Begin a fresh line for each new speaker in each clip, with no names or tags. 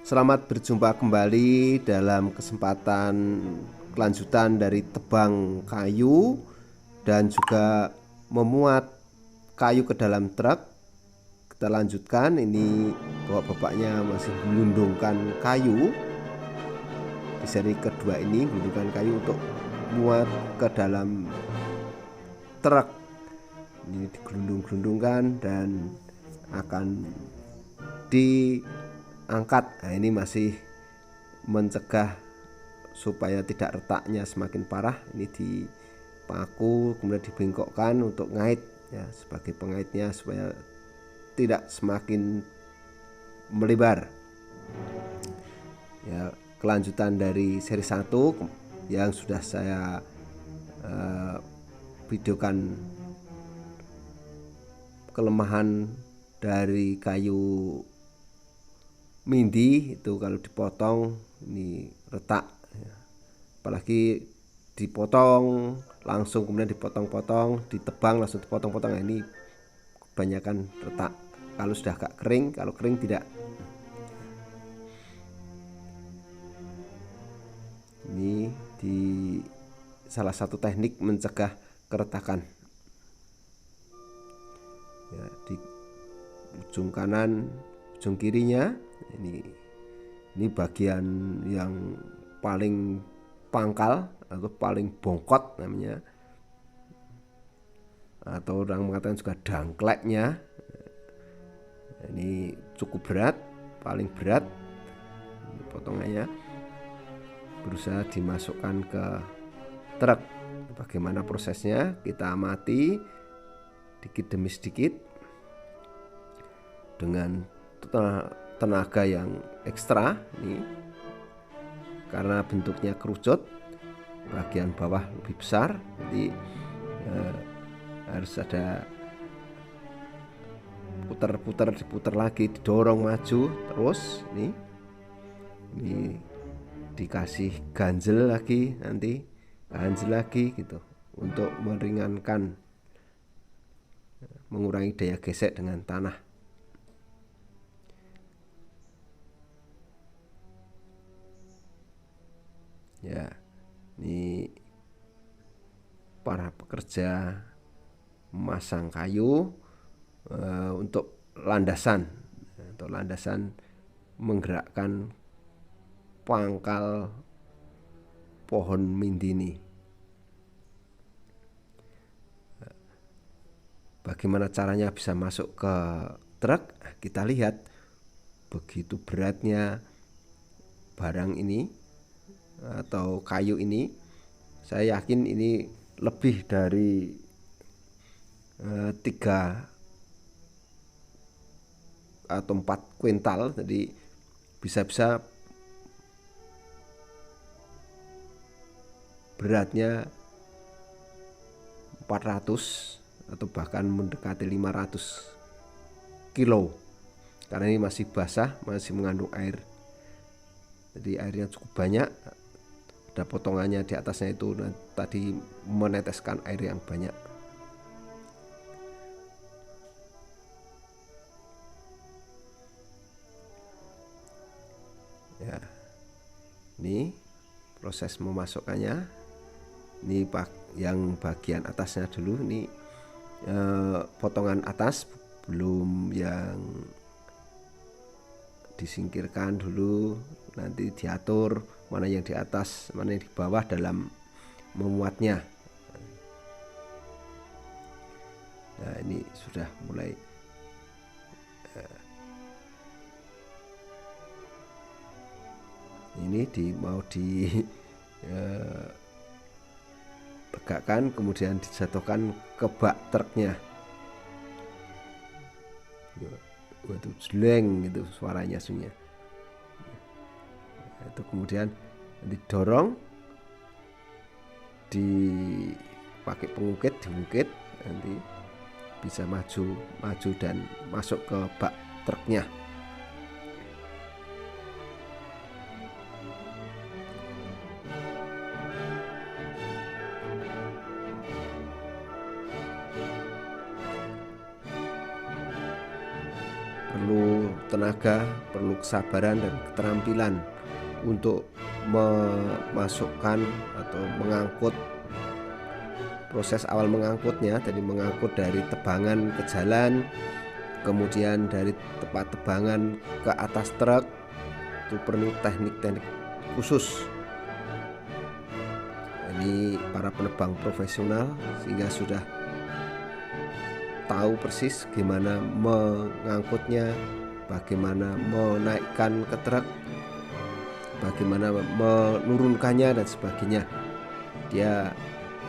Selamat berjumpa kembali dalam kesempatan kelanjutan dari tebang kayu dan juga memuat kayu ke dalam truk. Kita lanjutkan, ini bapak-bapaknya masih gelundungkan kayu. Di seri kedua ini gelundungkan kayu untuk muat ke dalam truk. Ini digelundung-gelundungkan dan akan diangkat. Nah, ini masih mencegah supaya tidak retaknya semakin parah. Ini dipaku kemudian dibengkokkan untuk ngait ya, sebagai pengaitnya supaya tidak semakin melebar. Ya, kelanjutan dari seri 1 yang sudah saya videokan kelemahan dari kayu mindi itu kalau dipotong ini retak ya. Apalagi dipotong langsung kemudian dipotong-potong, ditebang langsung dipotong-potong, nah, ini kebanyakan retak kalau sudah agak kering. Kalau kering tidak. Ini di salah satu teknik mencegah keretakan ya, di ujung kanan ujung kirinya. Ini bagian yang paling pangkal atau paling bongkot namanya, atau orang mengatakan juga dangkleknya. Ini cukup berat, paling berat. Ini potongannya berusaha dimasukkan ke truk. Bagaimana prosesnya kita amati sedikit demi sedikit dengan tenaga yang ekstra nih, karena bentuknya kerucut, bagian bawah lebih besar, jadi harus ada putar-putar, diputar lagi, didorong maju terus. Ini dikasih ganjel lagi, nanti ganjel lagi gitu untuk meringankan, mengurangi daya gesek dengan tanah. Ya, ini para pekerja memasang kayu untuk landasan, menggerakkan pangkal pohon mindi ini. Bagaimana caranya bisa masuk ke truk? Kita lihat begitu beratnya barang ini atau kayu ini. Saya yakin ini lebih dari 3 atau 4 kuintal, jadi bisa-bisa beratnya 400 atau bahkan mendekati 500 kilo, karena ini masih basah, masih mengandung air. Jadi airnya cukup banyak. Ada potongannya di atasnya itu tadi meneteskan air yang banyak. Ya, ini proses memasukkannya. Ini yang bagian atasnya dulu, ini potongan atas, belum yang disingkirkan dulu, nanti diatur mana yang di atas mana yang di bawah dalam memuatnya. Nah, ini sudah mulai ini mau tegakkan, kemudian dijatuhkan ke bak truknya. Itu jeleng itu suaranya sunyi. Itu kemudian didorong, dipakai pengukit, diungkit, nanti bisa maju dan masuk ke bak truknya. Perlu tenaga, perlu kesabaran dan keterampilan untuk memasukkan atau mengangkut. Proses awal mengangkutnya, jadi mengangkut dari tebangan ke jalan, kemudian dari tempat tebangan ke atas truk, itu perlu teknik-teknik khusus. Ini para penebang profesional sehingga sudah tahu persis gimana mengangkutnya, bagaimana menaikkan ke truk, bagaimana menurunkannya dan sebagainya. Dia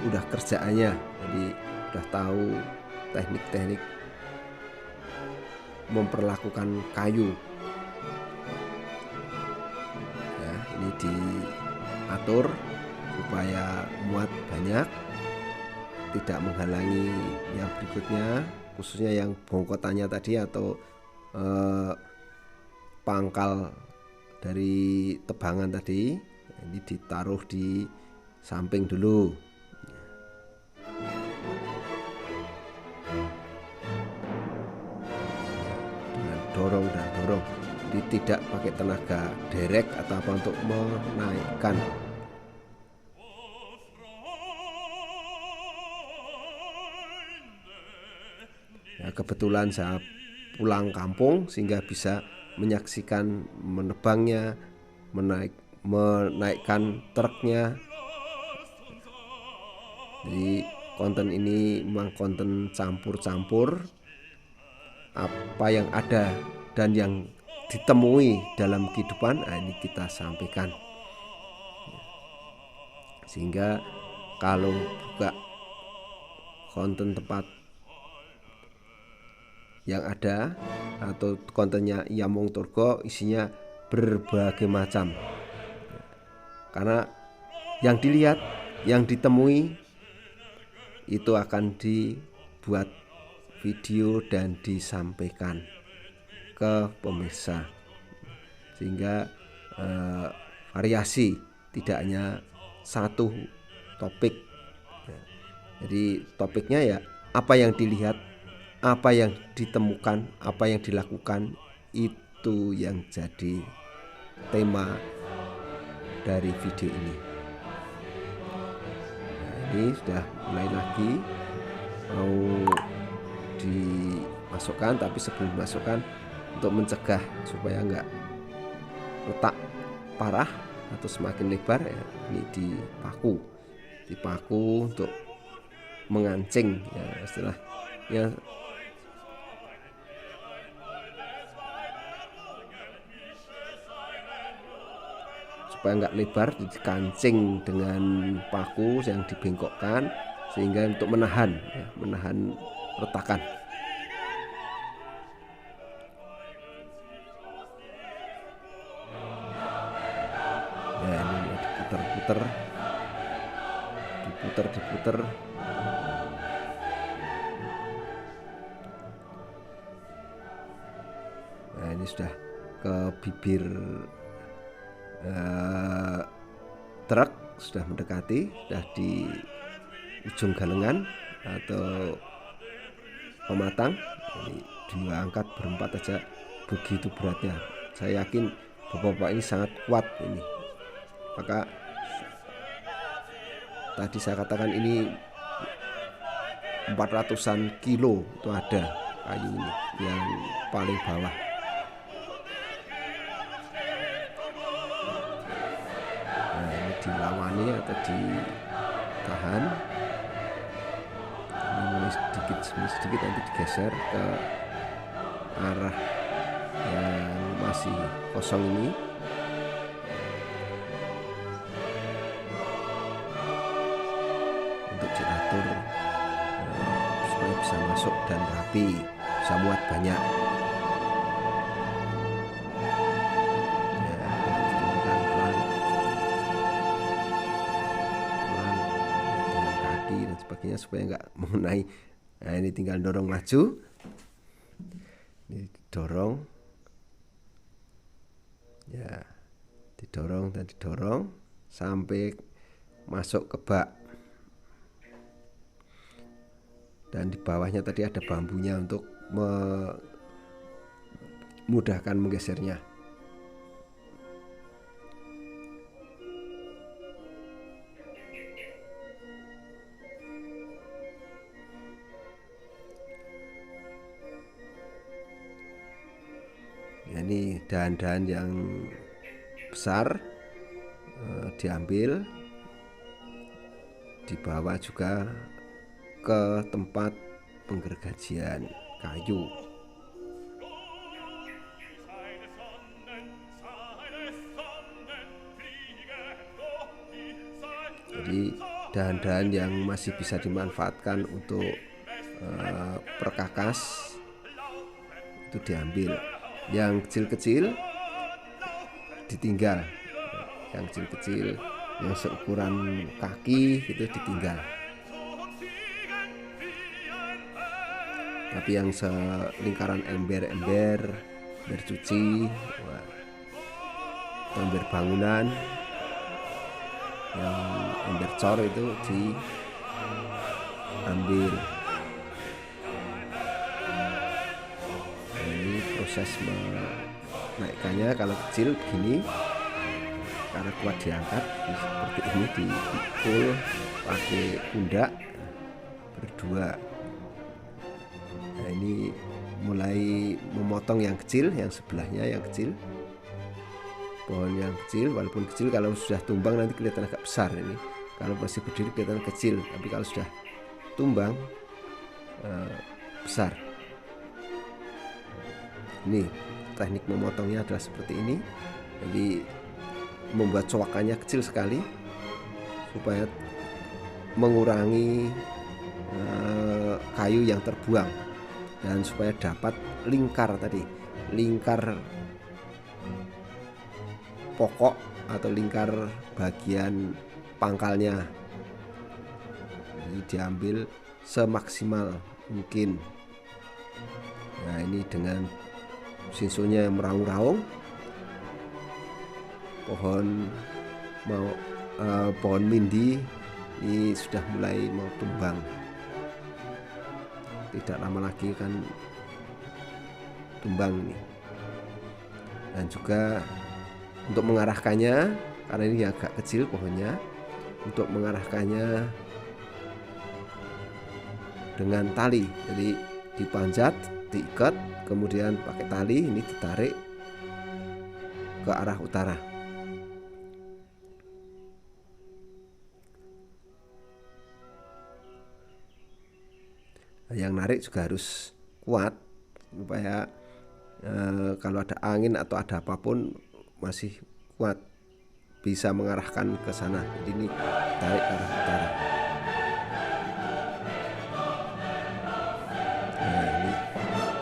udah kerjaannya, jadi udah tahu teknik-teknik memperlakukan kayu. Ya, ini diatur supaya muat banyak, tidak menghalangi yang berikutnya, khususnya yang bongkotannya tadi atau pangkal dari tebangan tadi. Ini ditaruh di samping dulu. Dorong dan dorong, jadi tidak pakai tenaga derek atau apa untuk menaikkan. Ya, kebetulan saya pulang kampung sehingga bisa menyaksikan menebangnya, menaikkan truknya. Jadi konten ini memang konten campur-campur, apa yang ada dan yang ditemui dalam kehidupan, ini kita sampaikan. Sehingga kalau buka konten tempat yang ada atau kontennya Yamong Turgo, isinya berbagai macam. Karena yang dilihat, yang ditemui itu akan dibuat video dan disampaikan ke pemirsa, sehingga variasi, tidak hanya satu topik. Jadi topiknya ya apa yang dilihat, apa yang ditemukan, apa yang dilakukan, itu yang jadi tema dari video ini. Nah, ini sudah mulai lagi mau dimasukkan, tapi sebelum dimasukkan untuk mencegah supaya enggak retak parah atau semakin lebar, ya, ini dipaku untuk mengancing, ya istilahnya, supaya enggak lebar, dikancing dengan paku yang dibengkokkan sehingga untuk menahan retakan. Ya, ini diputer. Nah, ini sudah ke bibir truk, sudah mendekati, sudah di ujung galengan atau pematang. Ini diangkat berempat aja, begitu beratnya. Saya yakin bapak-bapak ini sangat kuat ini. Maka tadi saya katakan ini 400-an kilo itu ada kayu ini yang paling bawah. Nah, ini dilawani atau ditahan. Ini sedikit nanti digeser ke arah yang masih kosong ini. Untuk diatur supaya bisa masuk dan rapi, bisa muat banyak. Supaya enggak mengenai. Nah, ini tinggal dorong maju, ini didorong, ya, didorong sampai masuk ke bak. Dan di bawahnya tadi ada bambunya untuk mudahkan menggesernya. Ini dahan-dahan yang besar diambil, dibawa juga ke tempat penggergajian kayu. Jadi dahan-dahan yang masih bisa dimanfaatkan untuk perkakas itu diambil. Yang kecil-kecil ditinggal, yang kecil-kecil yang seukuran kaki itu ditinggal. Tapi yang selingkaran ember-ember, ember cuci, ember bangunan, yang ember cor itu diambil. Proses menaikkannya kalau kecil begini, karena kuat diangkat seperti ini, dipikul pakai pundak berdua. Nah, ini mulai memotong yang kecil, yang sebelahnya yang kecil, pohon yang kecil. Walaupun kecil, kalau sudah tumbang nanti kelihatan agak besar. Ini kalau masih berdiri kelihatan kecil, tapi kalau sudah tumbang besar. Ini teknik memotongnya adalah seperti ini. Jadi membuat coakannya kecil sekali supaya mengurangi kayu yang terbuang, dan supaya dapat lingkar tadi, lingkar pokok atau lingkar bagian pangkalnya. Ini diambil semaksimal mungkin. Nah, ini dengan sinsonya yang meraung-raung, pohon mindi ini sudah mulai mau tumbang. Tidak lama lagi kan tumbang ini. Dan juga untuk mengarahkannya, karena ini agak kecil pohonnya, untuk mengarahkannya dengan tali. Jadi dipanjat, diikat, kemudian pakai tali ini ditarik ke arah utara. Yang narik juga harus kuat supaya kalau ada angin atau ada apapun masih kuat, bisa mengarahkan ke sana. Jadi ini tarik ke arah utara. Nah, ini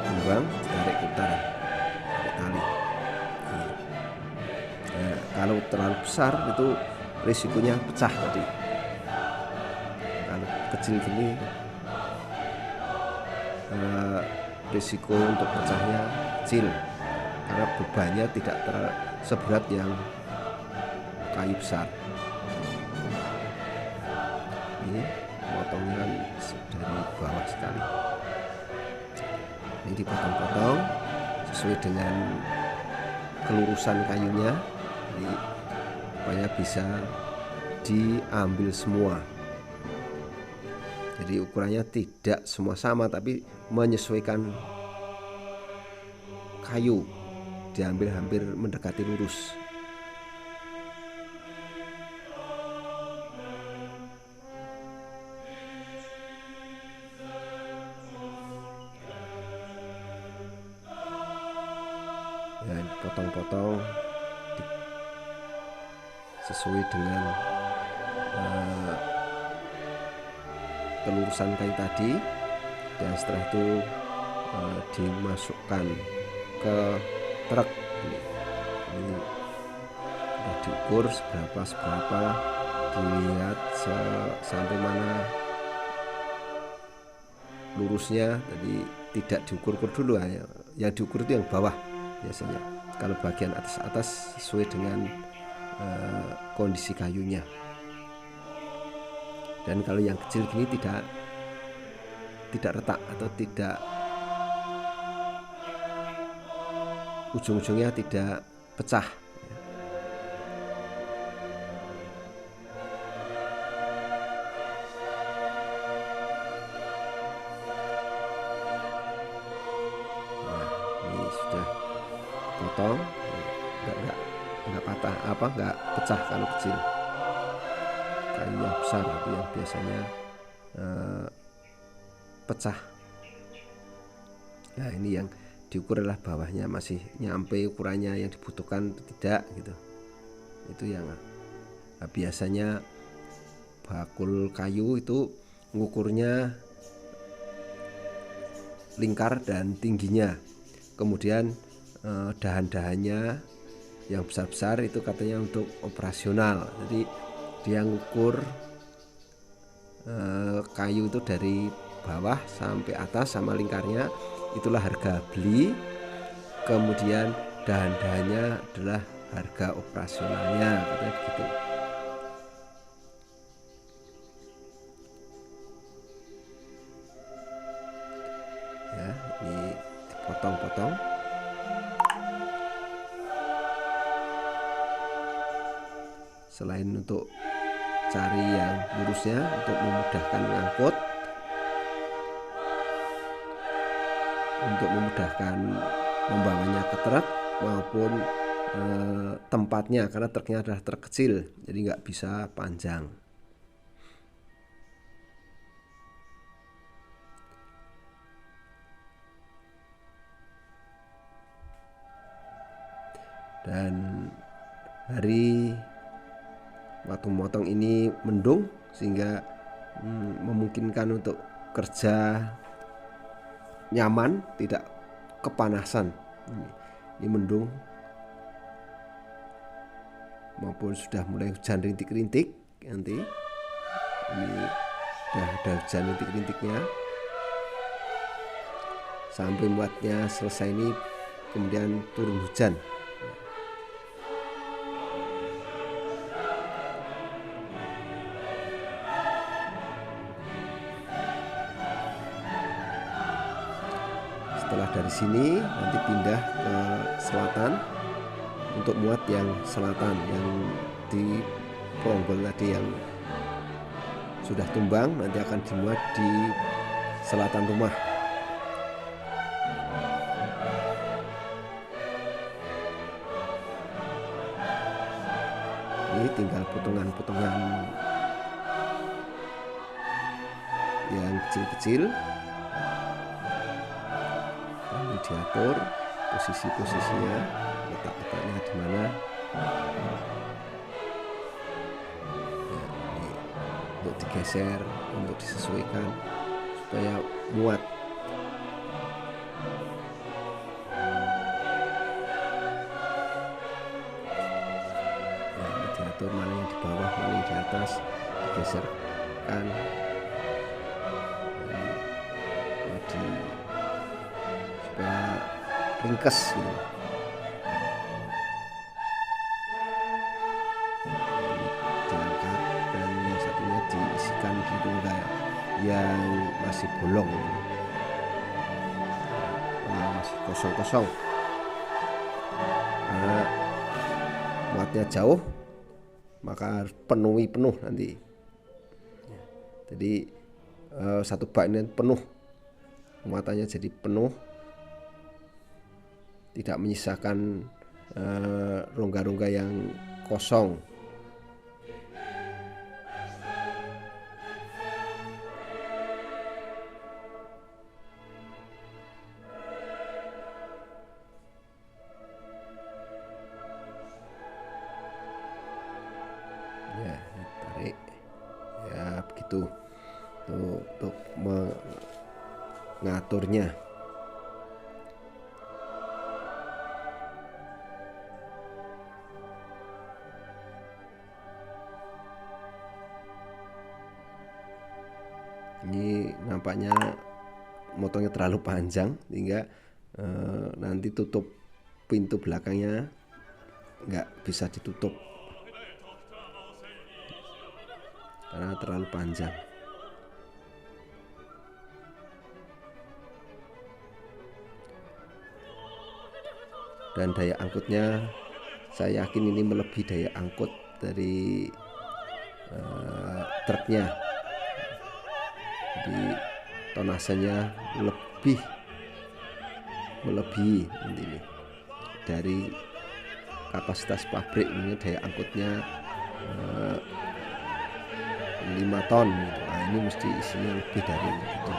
tumbang, ditarik ke utara pakai tali. Nah, kalau terlalu besar itu risikonya pecah tadi. Kalau kecil gini risiko untuk pecahnya kecil, karena bebannya tidak seberat yang kayu besar. Ini potongnya dari bawah sekali. Ini dipotong-potong sesuai dengan kelurusan kayunya, jadi supaya bisa diambil semua. Jadi ukurannya tidak semua sama, tapi menyesuaikan kayu, diambil hampir mendekati lurus. Dan potong-potong sesuai dengan kelurusan kayu tadi, dan setelah itu dimasukkan ke truk. Ini sudah diukur seberapa, dilihat sampai mana lurusnya. Jadi tidak diukur-ukur dulu, yang diukur itu yang bawah biasanya. Kalau bagian atas sesuai dengan kondisi kayunya. Dan kalau yang kecil gini tidak retak atau tidak ujung-ujungnya tidak pecah. Nah, ini sudah potong, nggak patah nggak pecah kalau kecil. Kayu yang besar itu yang biasanya pecah. Nah, ini yang diukur adalah bawahnya masih nyampe ukurannya yang dibutuhkan tidak gitu. Itu yang biasanya bakul kayu itu ngukurnya lingkar dan tingginya. Kemudian dahan-dahannya yang besar-besar itu katanya untuk operasional. Jadi dia ngukur kayu itu dari bawah sampai atas sama lingkarnya, itulah harga beli. Kemudian dahan-dahannya adalah harga operasionalnya, katanya begitu. Ya, ini dipotong-potong. Selain untuk cari yang lurusnya untuk memudahkan ngangkut, untuk memudahkan membawanya ke truk maupun tempatnya, karena truknya adalah truk kecil, jadi nggak bisa panjang. Dan hari waktu memotong ini mendung sehingga memungkinkan untuk kerja nyaman, tidak kepanasan. Ini mendung maupun sudah mulai hujan rintik-rintik. Nanti ini sudah ada hujan rintik-rintiknya sampai muatnya selesai ini, kemudian turun hujan. Setelah dari sini nanti pindah ke selatan untuk muat yang selatan, yang di ponggol tadi yang sudah tumbang nanti akan dimuat di selatan rumah. Ini tinggal potongan-potongan yang kecil-kecil. Diatur posisi-posisinya, letak-letaknya di mana. Ya, ini untuk digeser, untuk disesuaikan supaya muat. Ya, diatur mana yang di bawah, mana yang di atas, digeserkan. Supaya ringkes gitu. Diangkat dan yang satunya diisikan di rongga yang masih bolong, yang masih kosong-kosong, karena muatnya jauh maka harus penuhi penuh nanti. Jadi satu bak ini penuh, muatannya jadi penuh, tidak menyisakan rongga-rongga yang kosong. Ya, tarik. Ya, begitu. Untuk mengaturnya. Ini nampaknya motongnya terlalu panjang sehingga nanti tutup pintu belakangnya nggak bisa ditutup karena terlalu panjang. dan daya angkutnya saya yakin ini melebihi daya angkut dari truknya. Jadi tonasenya melebihi ini dari kapasitas pabrik. Ini daya angkutnya 5 ton gitu. Nah, ini mesti isinya lebih dari itu.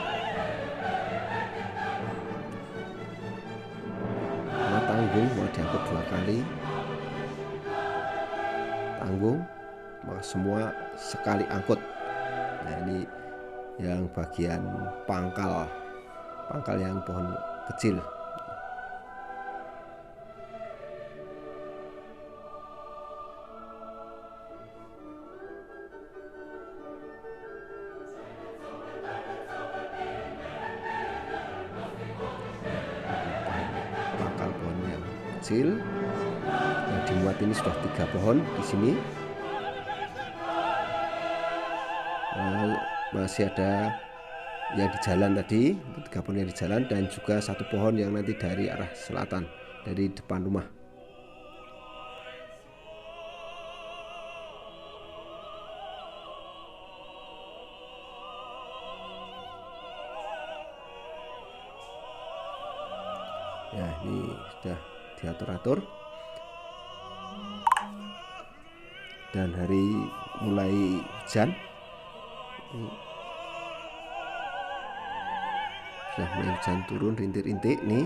Karena tanggung mau diangkut 2 kali tanggung, maka semua sekali angkut. Nah, ini yang bagian pangkal yang pohon kecil. Pangkal pohon yang kecil yang dimuat ini sudah 3 pohon di sini. Masih ada yang di jalan tadi, 3 pohon yang di jalan, dan juga 1 pohon yang nanti dari arah selatan, dari depan rumah. Ya, ini sudah diatur-atur, dan hari mulai hujan. Sudah mulai hujan turun rintik-rintik nih.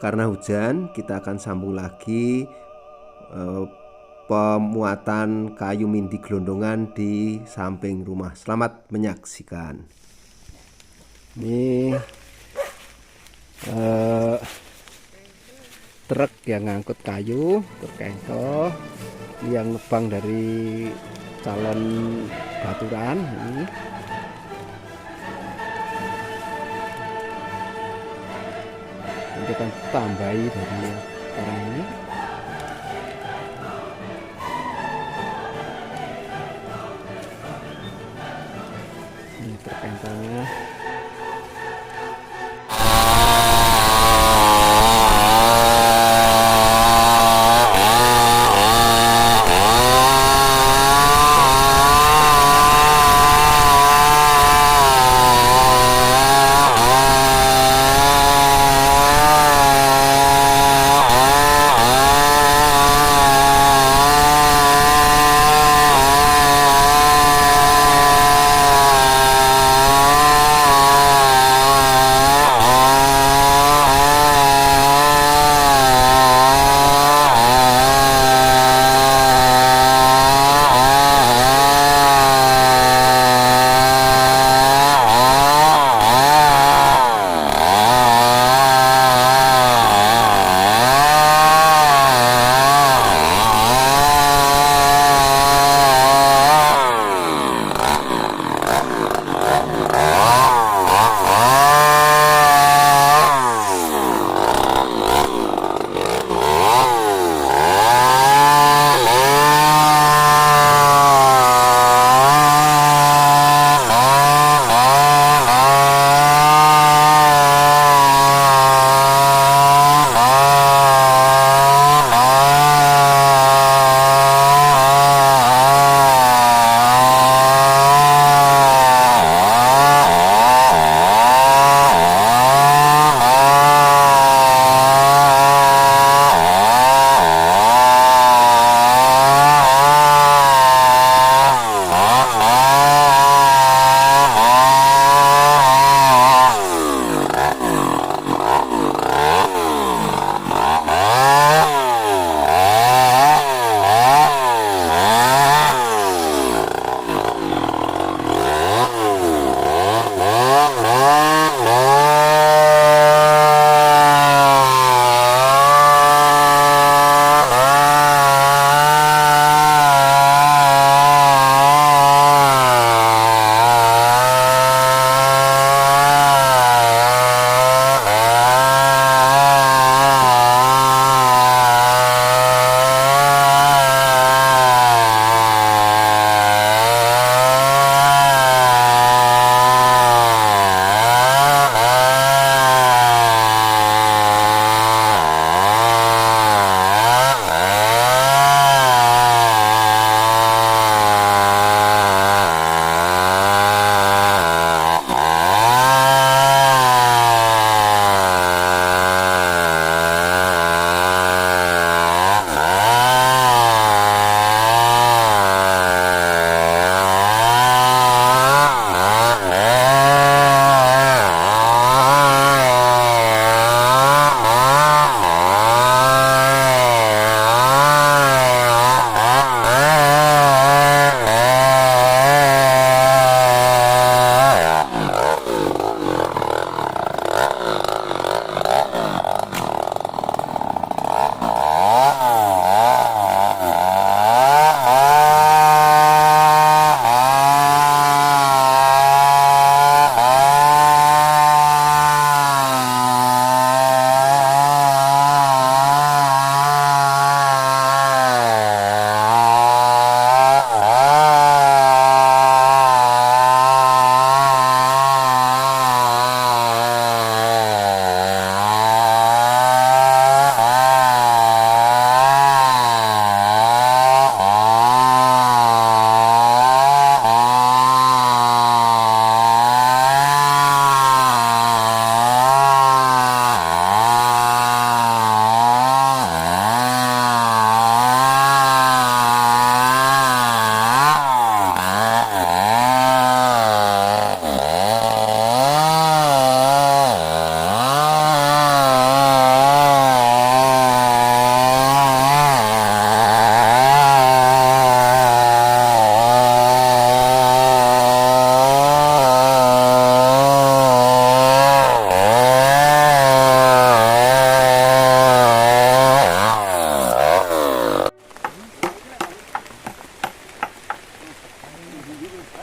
Karena hujan, kita akan sambung lagi pemuatan kayu mindi gelondongan di samping rumah. Selamat menyaksikan. Ini truk yang ngangkut kayu, truk engkol yang nebang dari calon baturan ini. Nanti akan tambahi dari orang ini. Ini truk engkolnya.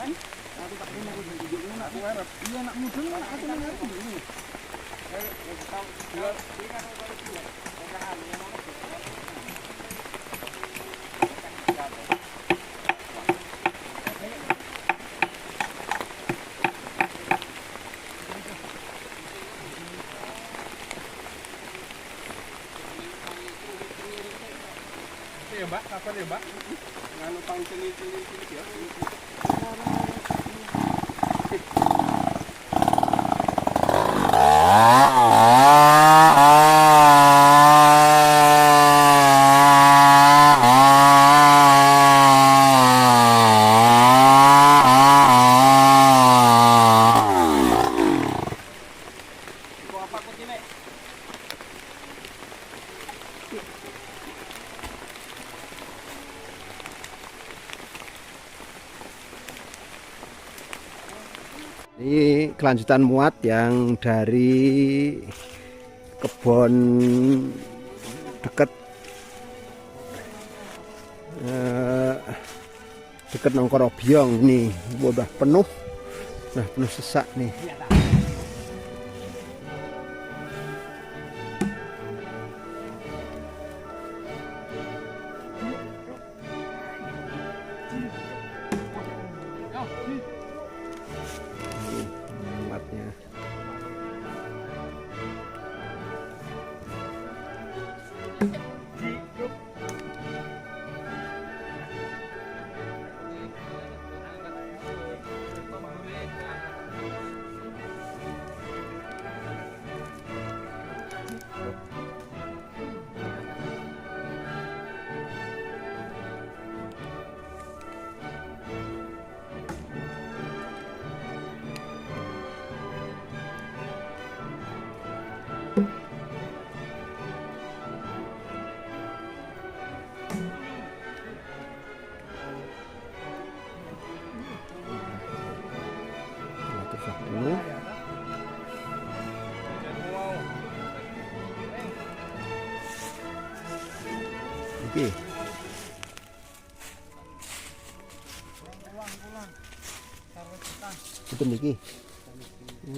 Aku tak punya aku tunjuknya nak aku ngarep. Iya nak mudun nak aku ngarep ini.
Ya Mbak, kapan ya Mbak?
Nganu pang cilik ya.
Ini kelanjutan muat yang dari kebun deket Nongkorobyong nih, udah penuh sesak nih. Muatnya. Penuh. Oke. Itu niki.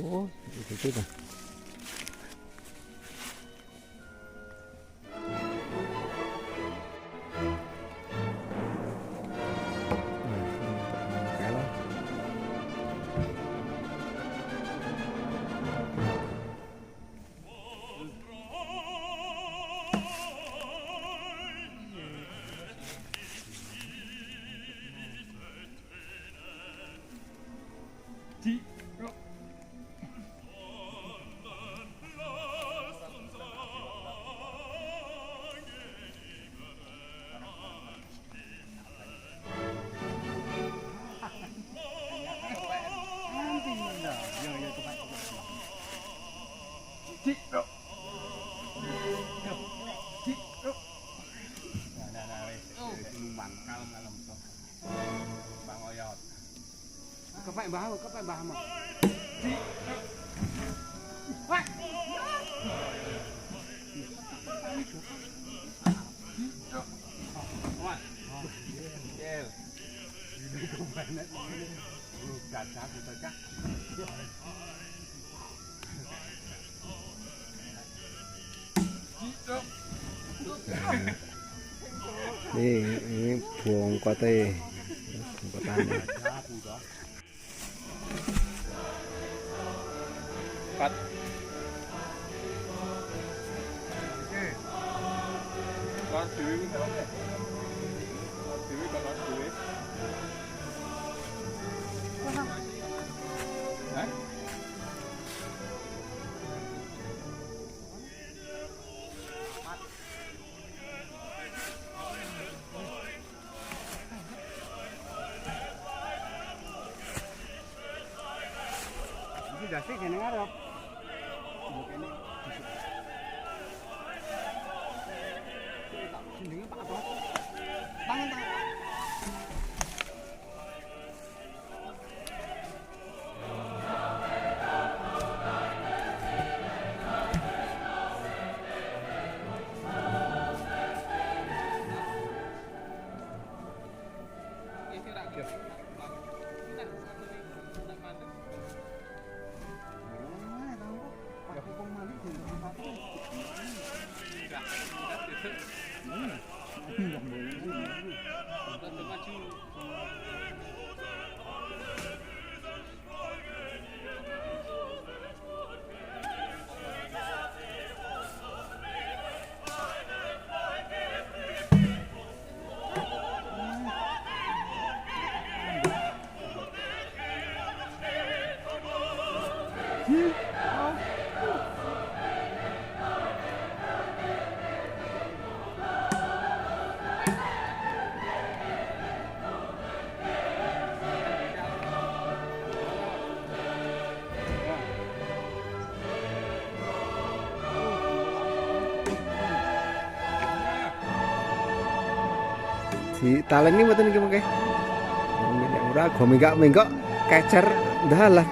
Oh, itu dah.
Kepek mbah mah.
Ini bongkote. Bongkotannya.
Pat. Kelas dewi ini kan? Kelas dewi kelas dewi. Hah?
Iki dasi kene ngarep. Kene. Jenenge Pak apa? Tangan.
Di taleni mboten niki mengke. Nek ora go minggak-minggok kecer dalan.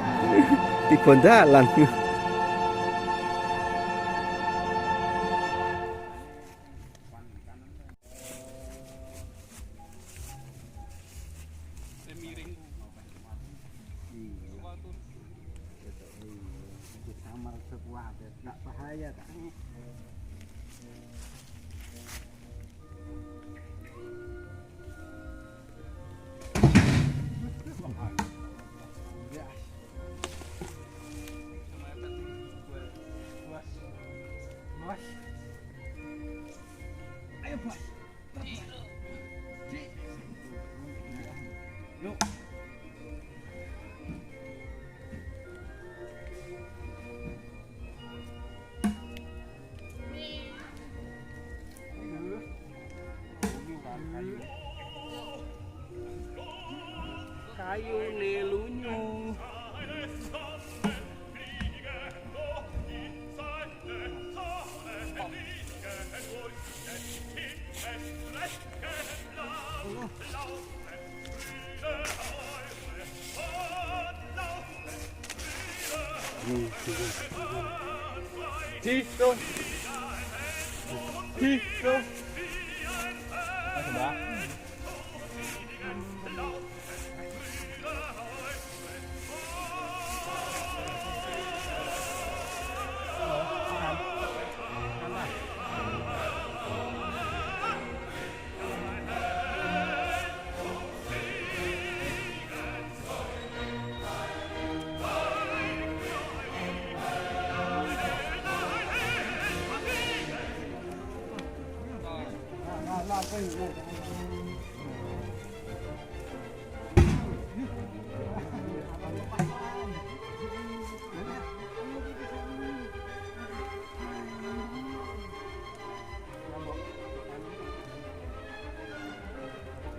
Tiba dalan.
miring.
Samar sekuat, enggak bahaya tak. Ayo, Pak. Yuk. Kayu nelunyu. Cito. Cito.
Coba.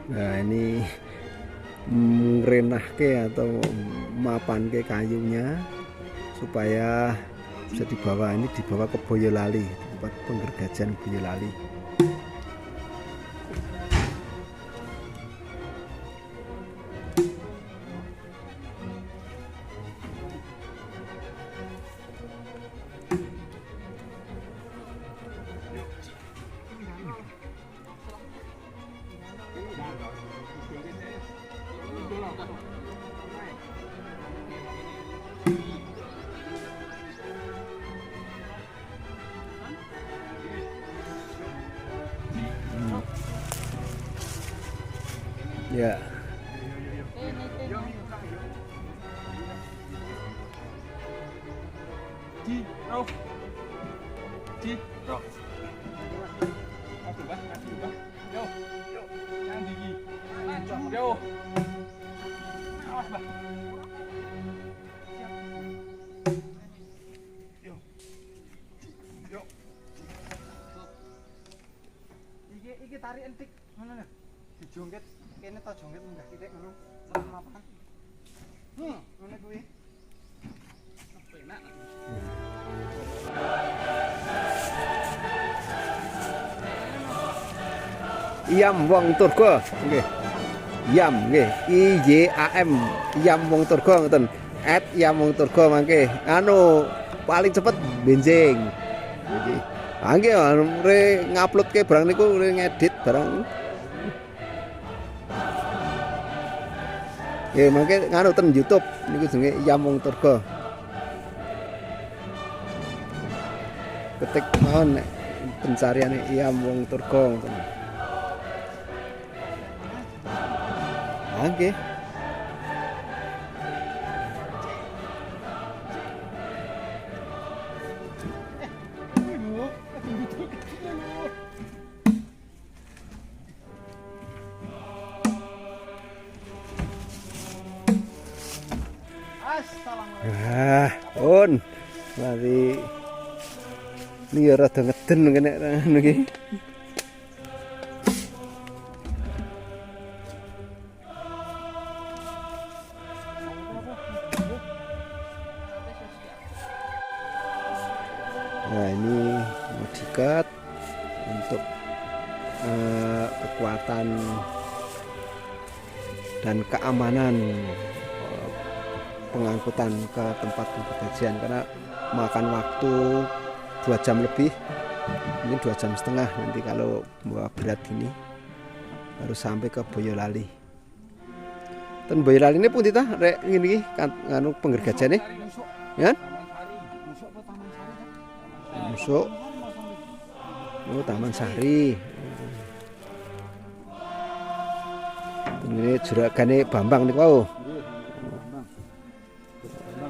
Nah ini ngrenahke atau mapanke kayunya supaya bisa dibawa, ini dibawa ke Boyolali, tempat penggergajian Boyolali. Ya.
Ciro. Ciro. Aku bah, aku bah. Yo. Yo. Yang gigi. Yo. Awas, bah. Yo. Yo.
Iki tarik entik ngono lho. Dijongket kene to jongket munggah titik ngono. Sama apa? Ngene kuwi. Enak.
Iyam wong Turgo nggih. Yam nggih. IYAM Yam wong Turgo ngoten. @Yam wong Turgo mangke. Anu paling cepet benjing. Nggih. Ah nggih re nguploadke barang niku re ngedit barang. Nggih mangke nganu ten YouTube niku jenenge Yam wong Turgo. Ketik mawon nek pencarian Iyam wong Turgong. Oke. On. Mari. Ini ya rada ngeden kene ngono iki. Nah, ini mau diikat untuk kekuatan dan keamanan pengangkutan ke tempat pembergajian, karena makan waktu 2 jam lebih, ini 2 jam setengah nanti kalau bawa berat ini harus sampai ke Boyolali. Dan Boyolali ini pun kita rek ngene iki nganu penggergajane ya. Musuk. Oh, Taman Sari. Ini juragane Bambang niku wau.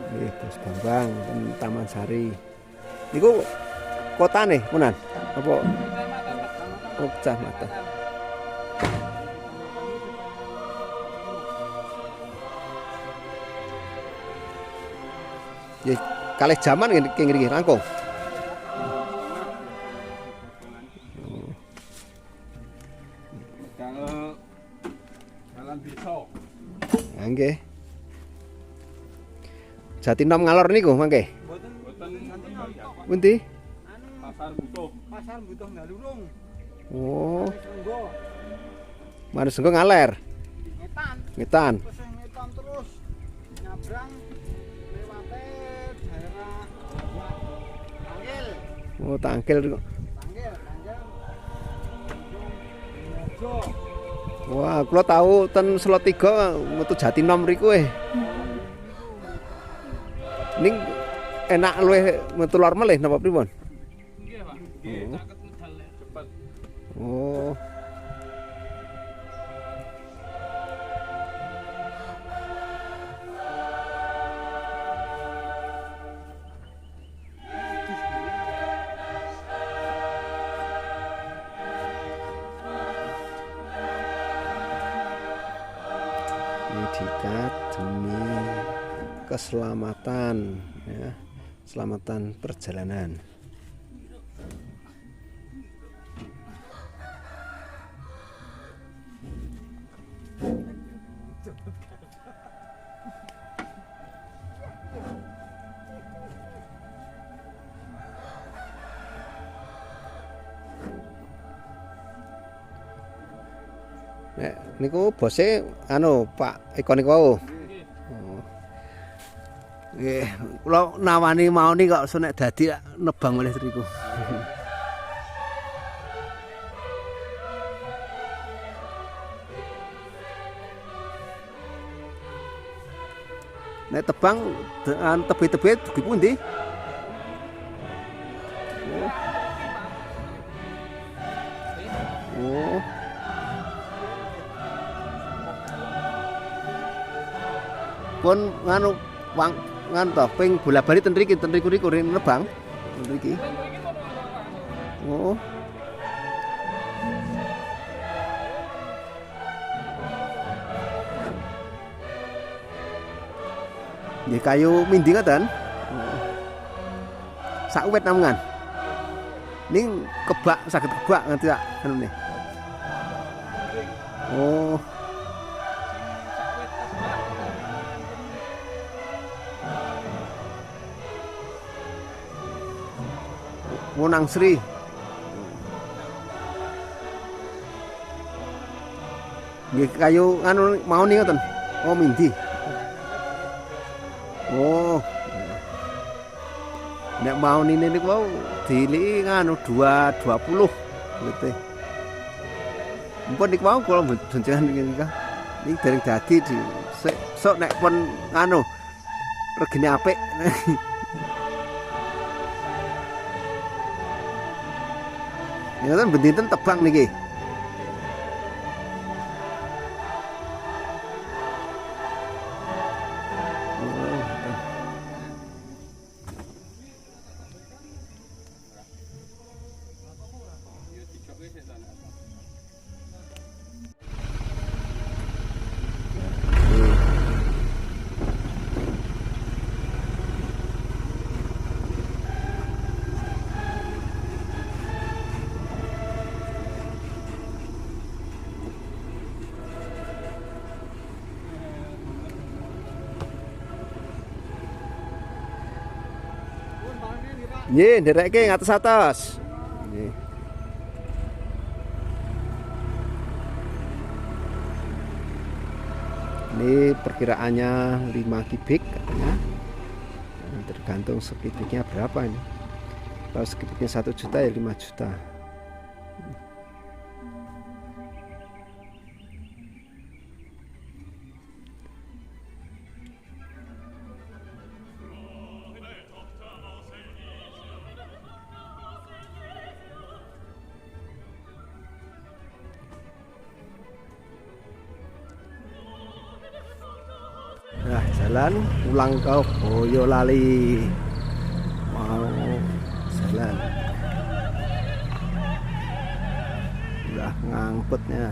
Nggih, Bos Bambang ten Taman Sari. Niku kotane punan apa? Oh, kecamatan. Ya, kalih jaman ngene iki rangkung.
Jalan desa.
Nggih. Jatinom ngalor niku mangke.
Boten
Pundi?
pasar butuh.
Pasar butuh Galurung.
Oh,
Senggo.
Manus engko ngaler.
Ngetan.
Ngetan.
Terus ngetan terus nyabrang lewate daerah Tangkil.
Oh, Tangkil.
Tangkil. Mojo.
Wah, kula tahu ten Slot 3 metu Jatinom riku Ning enak luwih metu lor melih napa pripun?
Nggih, Pak. Nggih, caket medal cepet.
Oh. Ini diikat demi keselamatan ya, keselamatan perjalanan. Nek niku bose anu Pak Eko niku wau. Nggih, kula nawani mauni kok nek dadi nebang oleh riku. Nek tebang tebe-tebe dugi pundi? Oh. Pun nganu wang ngan to ping bola-bali ten riku nebang ten riki. Oh. Nggih kayu mindi ngoten. Sak wit namungan. Ning kebak saged kebak nganti sak anune. Oh. Wonang Sri. Nggih kayu anu mau ning ngoten. Oh mindi. Oh. Nek mau nini niku wau diliki nganu 220 gitu. Mumpun niku wau kula boncengan niki. Niki dereng dadi sok nek pun nganu regine apik. Ngoten bendinten tebang niki.
Ya dicoke sik ta.
Pun bangunnya nih Pak.
Nggih, nderekke ngatos-atos. Nggih. Ini perkiraannya 5 kubik katanya. Tergantung sekubiknya berapa ini. Kalau sekubiknya 1 juta ya 5 juta. Nah, jalan pulang ke Boyolali. Mau jalan. Udah ngangkutnya.